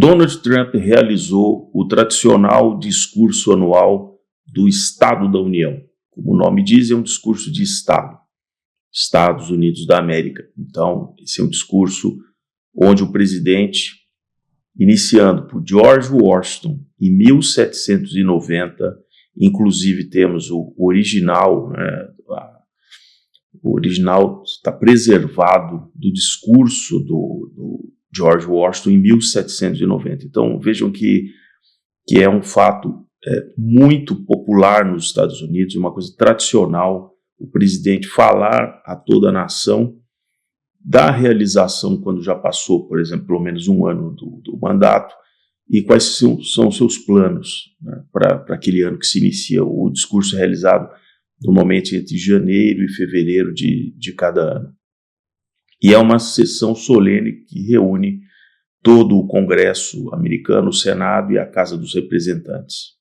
Donald Trump realizou o tradicional discurso anual do Estado da União. Como o nome diz, é um discurso de Estado, Estados Unidos da América. Então, esse é um discurso onde o presidente, iniciando por George Washington, em 1790, inclusive temos o original, né, o original está preservado do discurso do George Washington em 1790. Então vejam que é um fato muito popular nos Estados Unidos, uma coisa tradicional, o presidente falar a toda a nação da realização quando já passou, por exemplo, pelo menos um ano do mandato, e quais são os seus planos, né, para aquele ano que se inicia. O discurso é realizado normalmente entre janeiro e fevereiro de cada ano. E é uma sessão solene que reúne todo o Congresso americano, o Senado e a Casa dos Representantes.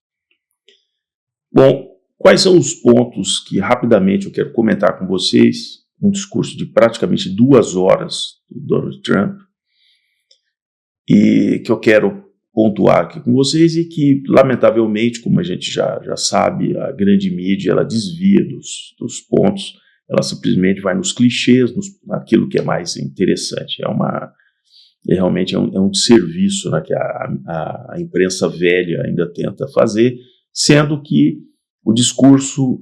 Bom, quais são os pontos que rapidamente eu quero comentar com vocês? Um discurso de praticamente 2 horas do Donald Trump, e que eu quero pontuar aqui com vocês, e que, lamentavelmente, como a gente já sabe, a grande mídia ela desvia dos pontos, ela simplesmente vai nos clichês, naquilo que é mais interessante. Realmente é um desserviço, né, que a imprensa velha ainda tenta fazer, sendo que o discurso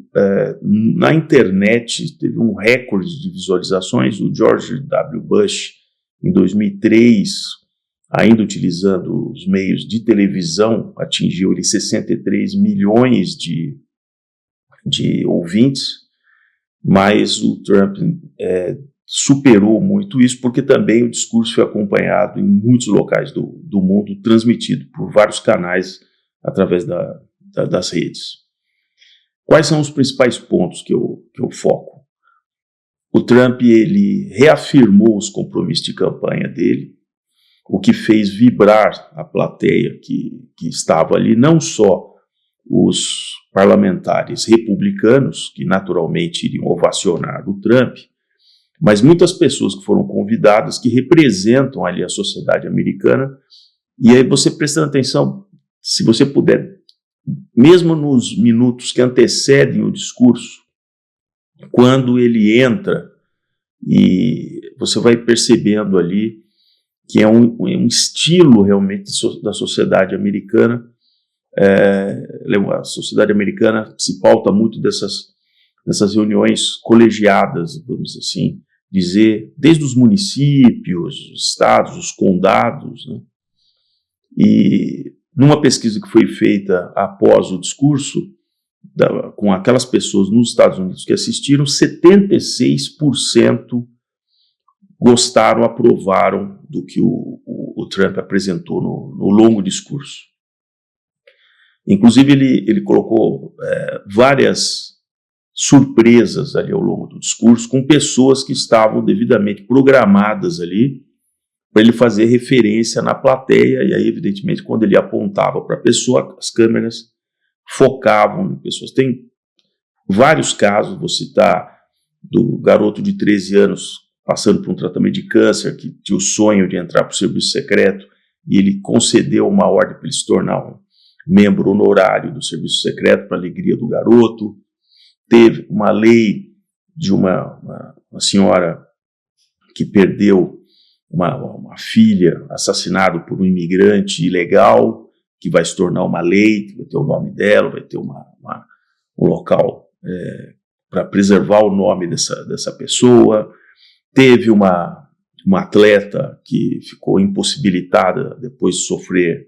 na internet teve um recorde de visualizações. O George W. Bush, em 2003, ainda utilizando os meios de televisão, atingiu 63 milhões de ouvintes, mas o Trump superou muito isso, porque também o discurso foi acompanhado em muitos locais do mundo, transmitido por vários canais através das redes. Quais são os principais pontos que eu foco? O Trump ele reafirmou os compromissos de campanha dele, o que fez vibrar a plateia que estava ali, não só os parlamentares republicanos, que naturalmente iriam ovacionar o Trump, mas muitas pessoas que foram convidadas, que representam ali a sociedade americana. E aí você prestando atenção, se você puder, mesmo nos minutos que antecedem o discurso, quando ele entra, e você vai percebendo ali que é um estilo realmente da sociedade americana. A sociedade americana se pauta muito dessas reuniões colegiadas, vamos assim dizer, desde os municípios, os estados, os condados, né? E numa pesquisa que foi feita após o discurso, com aquelas pessoas nos Estados Unidos que assistiram, 76% gostaram, aprovaram do que o Trump apresentou no longo discurso. Inclusive, ele colocou várias surpresas ali ao longo do discurso, com pessoas que estavam devidamente programadas ali para ele fazer referência na plateia, e aí, evidentemente, quando ele apontava para a pessoa, as câmeras focavam em pessoas. Tem vários casos, vou citar, do garoto de 13 anos passando por um tratamento de câncer, que tinha o sonho de entrar para o serviço secreto, e ele concedeu uma ordem para ele se tornar um membro honorário do serviço secreto, para a alegria do garoto. Teve uma lei de uma senhora que perdeu uma filha assassinada por um imigrante ilegal, que vai se tornar uma lei, que vai ter o nome dela, vai ter um local para preservar o nome dessa pessoa. Teve uma atleta que ficou impossibilitada depois de sofrer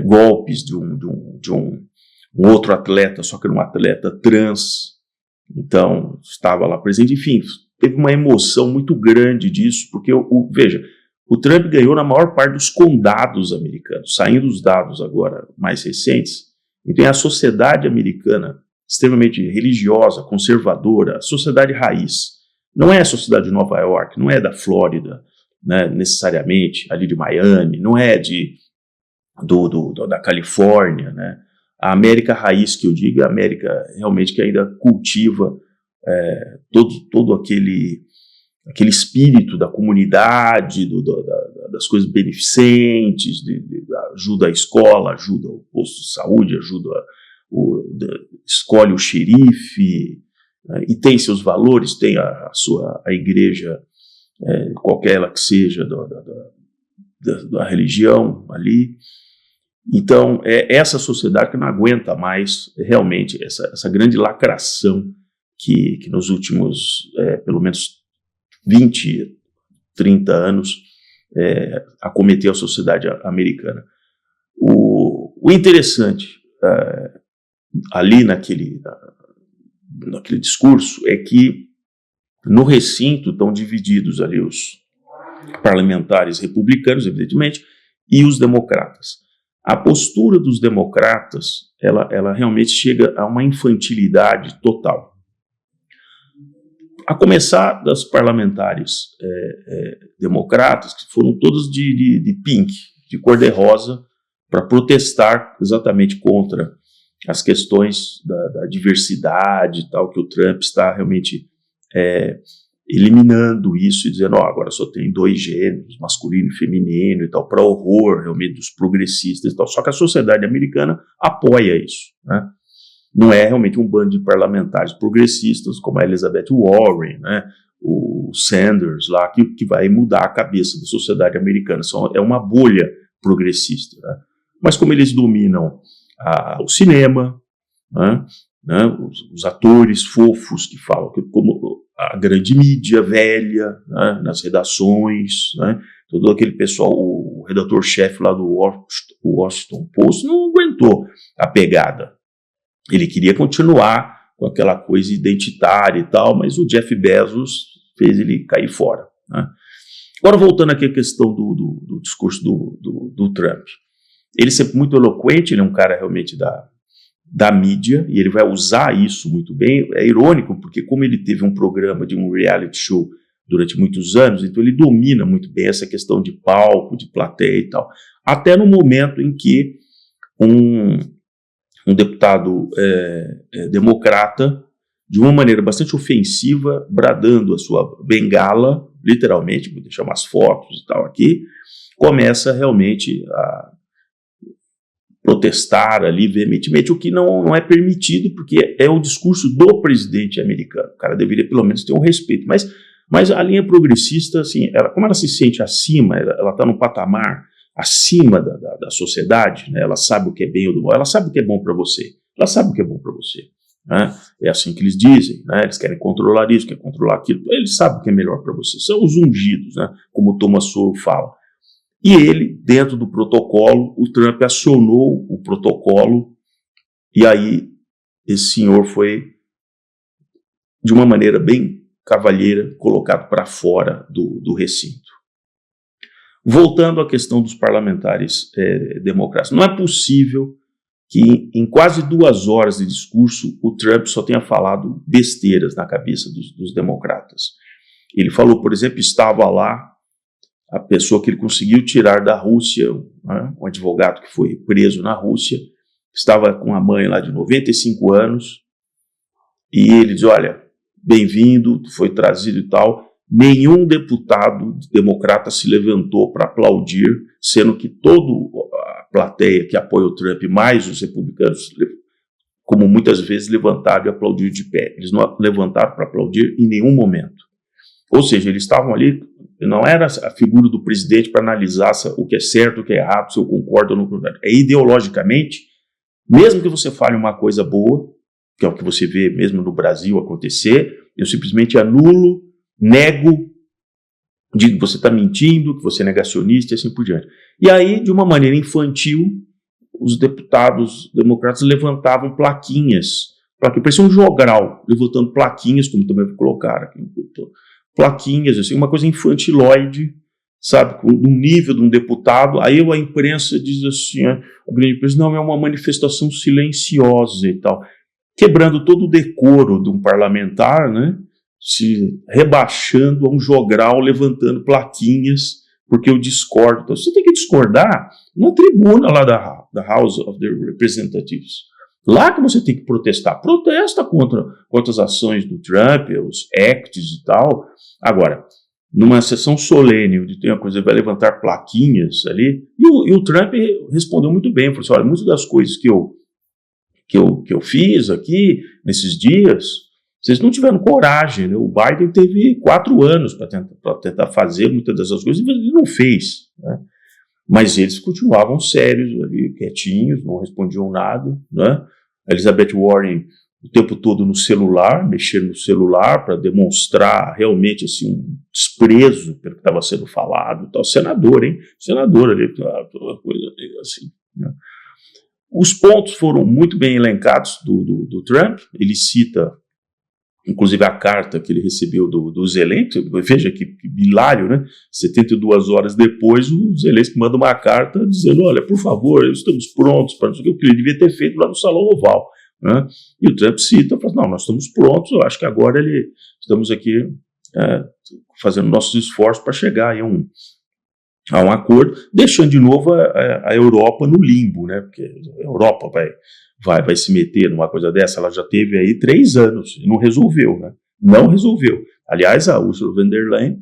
golpes de um outro atleta, só que era um atleta trans, então estava lá presente. Enfim, teve uma emoção muito grande disso, porque, veja, o Trump ganhou na maior parte dos condados americanos, saindo os dados agora mais recentes. Então, a sociedade americana extremamente religiosa, conservadora, a sociedade raiz. Não é a sociedade de Nova York, não é da Flórida, né, necessariamente, ali de Miami, não é da Califórnia, né? A América raiz, que eu digo, é a América realmente que ainda cultiva todo aquele aquele espírito da comunidade, das coisas beneficentes, ajuda a escola, ajuda o posto de saúde, escolhe o xerife, e tem seus valores, tem a igreja, qualquer ela que seja, da religião ali. Então, é essa sociedade que não aguenta mais realmente essa grande lacração que nos últimos, pelo menos 20, 30 anos, acometeu a sociedade americana. O interessante ali naquele discurso é que no recinto estão divididos ali os parlamentares republicanos, evidentemente, e os democratas. A postura dos democratas, ela realmente chega a uma infantilidade total. A começar das parlamentares democratas, que foram todas de pink, de cor-de-rosa, para protestar exatamente contra as questões da diversidade e tal, que o Trump está realmente eliminando isso e dizendo, agora só tem 2 gêneros, masculino e feminino e tal, para horror realmente dos progressistas e tal. Só que a sociedade americana apoia isso, né? Não é realmente um bando de parlamentares progressistas como a Elizabeth Warren, né, o Sanders lá, que vai mudar a cabeça da sociedade americana. É uma bolha progressista, né? Mas como eles dominam o cinema, né, os atores fofos que falam como a grande mídia velha, né, nas redações, né, todo aquele pessoal, o redator-chefe lá do Washington Post não aguentou a pegada. Ele queria continuar com aquela coisa identitária e tal, mas o Jeff Bezos fez ele cair fora, né. Agora, voltando aqui à questão do discurso do Trump. Ele é sempre muito eloquente, ele é um cara realmente da mídia, e ele vai usar isso muito bem. É irônico, porque como ele teve um programa de um reality show durante muitos anos, então ele domina muito bem essa questão de palco, de plateia e tal. Até no momento em que um deputado democrata, de uma maneira bastante ofensiva, bradando a sua bengala, literalmente, vou deixar umas fotos e tal aqui, começa realmente a protestar ali veementemente, o que não é permitido, porque é o discurso do presidente americano. O cara deveria pelo menos ter um respeito. Mas a linha progressista, assim, como ela se sente acima, ela está num patamar acima da sociedade, né? Ela sabe o que é bem ou do mal, ela sabe o que é bom para você, ela sabe o que é bom para você, né? É assim que eles dizem, né? Eles querem controlar isso, querem controlar aquilo, eles sabem o que é melhor para você, são os ungidos, né? Como Thomas Sowell fala. E ele, dentro do protocolo, o Trump acionou o protocolo, e aí esse senhor foi, de uma maneira bem cavalheira, colocado para fora do recinto. Voltando à questão dos parlamentares democratas, não é possível que em quase 2 horas de discurso o Trump só tenha falado besteiras na cabeça dos democratas. Ele falou, por exemplo, estava lá a pessoa que ele conseguiu tirar da Rússia, né, um advogado que foi preso na Rússia, estava com a mãe lá de 95 anos, e ele diz, olha, bem-vindo, foi trazido e tal. Nenhum deputado democrata se levantou para aplaudir, sendo que toda a plateia que apoia o Trump, mais os republicanos, como muitas vezes levantaram e aplaudiram de pé. Eles não levantaram para aplaudir em nenhum momento. Ou seja, eles estavam ali, não era a figura do presidente para analisar o que é certo, o que é errado, se eu concordo ou não concordo. É ideologicamente, mesmo que você fale uma coisa boa, que é o que você vê mesmo no Brasil acontecer, eu simplesmente anulo, nego, digo que você está mentindo, que você é negacionista e assim por diante. E aí, de uma maneira infantil, os deputados democratas levantavam plaquinhas, parecia um jogral, levantando plaquinhas, como também vou colocar aqui, plaquinhas, assim, uma coisa infantiloide, sabe, no nível de um deputado. Aí a imprensa diz assim, a grande imprensa, não, é uma manifestação silenciosa e tal, quebrando todo o decoro de um parlamentar, né, se rebaixando a um jogral, levantando plaquinhas, porque eu discordo. Então, você tem que discordar na tribuna lá da House of the Representatives. Lá que você tem que protestar. Protesta contra as ações do Trump, os acts e tal. Agora, numa sessão solene, onde tem uma coisa, vai levantar plaquinhas ali, e o Trump respondeu muito bem, falou assim, olha, muitas das coisas que eu fiz aqui, nesses dias, vocês não tiveram coragem, né? O Biden teve 4 anos para tentar fazer muitas dessas coisas, e ele não fez, né? Mas eles continuavam sérios ali, quietinhos, não respondiam nada, né? A Elizabeth Warren o tempo todo no celular, mexendo no celular para demonstrar realmente assim, um desprezo pelo que estava sendo falado. Tal. Senador, hein? Senador ali, toda coisa assim. Né? Os pontos foram muito bem elencados do Trump. Ele cita, inclusive, a carta que ele recebeu do Zelensky. Veja que hilário, né? 72 horas depois, o Zelensky manda uma carta dizendo, olha, por favor, estamos prontos para o que ele devia ter feito lá no Salão Oval. Né? E o Trump cita, fala, não, nós estamos prontos, eu acho que agora estamos aqui fazendo nossos esforços para chegar a um acordo, deixando de novo a Europa no limbo, né? Porque a Europa vai se meter numa coisa dessa, ela já teve aí 3 anos e não resolveu, né? Não resolveu. Aliás, a Ursula von der Leyen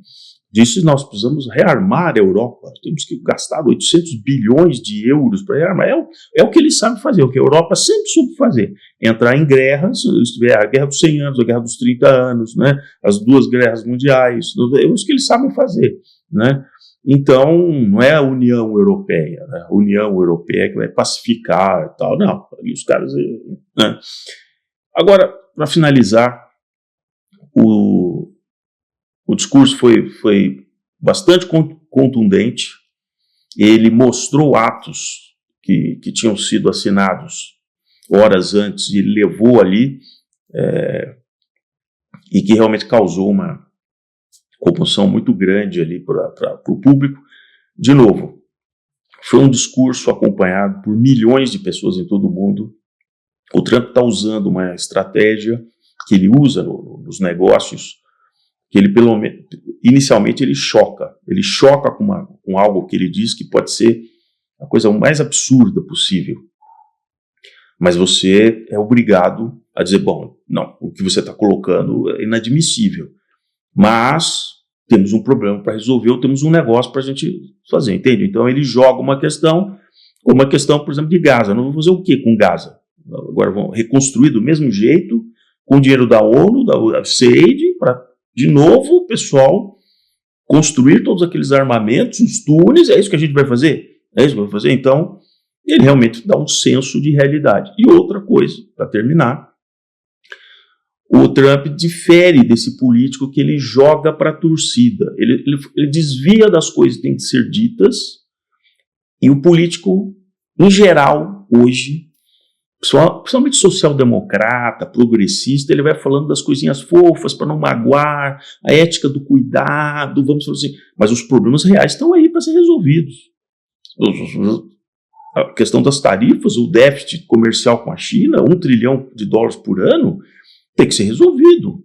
disse que nós precisamos rearmar a Europa, temos que gastar 800 bilhões de euros para rearmar. É o que ele sabe fazer, o que a Europa sempre soube fazer. Entrar em guerras, a guerra dos 100 anos, a guerra dos 30 anos, né? As 2 guerras mundiais, é isso que eles sabem fazer. Né? Então, não é a União Europeia, né? A União Europeia que vai pacificar e tal, não. Ali os caras... Né? Agora, para finalizar, o discurso foi bastante contundente, ele mostrou atos que tinham sido assinados horas antes e ele levou ali e que realmente causou uma comoção muito grande ali para o público. De novo, foi um discurso acompanhado por milhões de pessoas em todo o mundo. O Trump está usando uma estratégia que ele usa nos negócios, que ele inicialmente ele choca com algo que ele diz que pode ser a coisa mais absurda possível, mas você é obrigado a dizer, bom, não, o que você está colocando é inadmissível, mas temos um problema para resolver, ou temos um negócio para a gente fazer, entende? Então ele joga uma questão, como a questão, por exemplo, de Gaza. Nós vamos fazer o que com Gaza? Agora vamos reconstruir do mesmo jeito, com dinheiro da ONU, da USAID, para de novo o pessoal construir todos aqueles armamentos, os túneis, é isso que a gente vai fazer? É isso que vai fazer? Então, ele realmente dá um senso de realidade. E outra coisa, para terminar, o Trump difere desse político que ele joga para a torcida. Ele desvia das coisas que têm que ser ditas, e o político, em geral, hoje, principalmente social-democrata, progressista, ele vai falando das coisinhas fofas para não magoar, a ética do cuidado, vamos falar assim, mas os problemas reais estão aí para ser resolvidos. A questão das tarifas, o déficit comercial com a China, $1 trilhão por ano, tem que ser resolvido.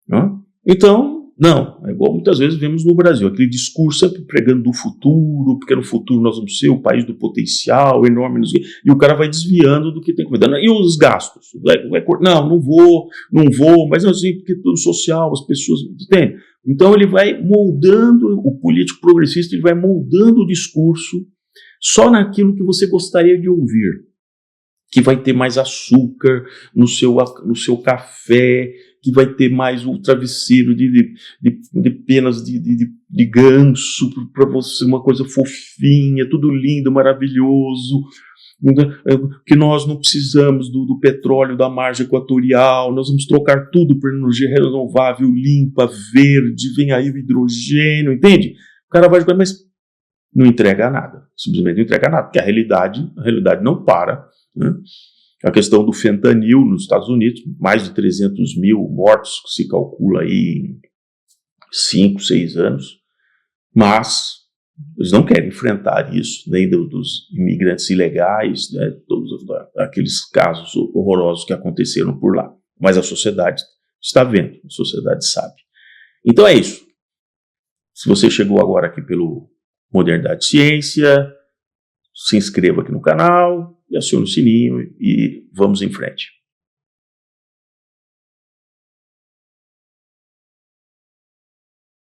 Né? Então, não, é igual muitas vezes vemos no Brasil, aquele discurso sempre pregando do futuro, porque no futuro nós vamos ser o país do potencial enorme, e o cara vai desviando do que tem que cuidar. E os gastos? Não vou, mas assim, porque tudo social, as pessoas, entende? Então ele vai moldando, o político progressista, ele vai moldando o discurso só naquilo que você gostaria de ouvir, que vai ter mais açúcar no seu café, que vai ter mais o travesseiro de penas de ganso, para você, uma coisa fofinha, tudo lindo, maravilhoso, que nós não precisamos do petróleo da margem equatorial, nós vamos trocar tudo por energia renovável, limpa, verde, vem aí o hidrogênio, entende? O cara vai jogar, mas não entrega nada, simplesmente não entrega nada, porque a realidade não para, né? A questão do fentanil nos Estados Unidos, mais de 300 mil mortos, se calcula aí em 5, 6 anos, mas eles não querem enfrentar isso, nem dos imigrantes ilegais, né, todos aqueles casos horrorosos que aconteceram por lá. Mas a sociedade está vendo, a sociedade sabe. Então é isso. Se você chegou agora aqui pelo Modernidade Ciência, se inscreva aqui no canal, e acione o sininho e vamos em frente.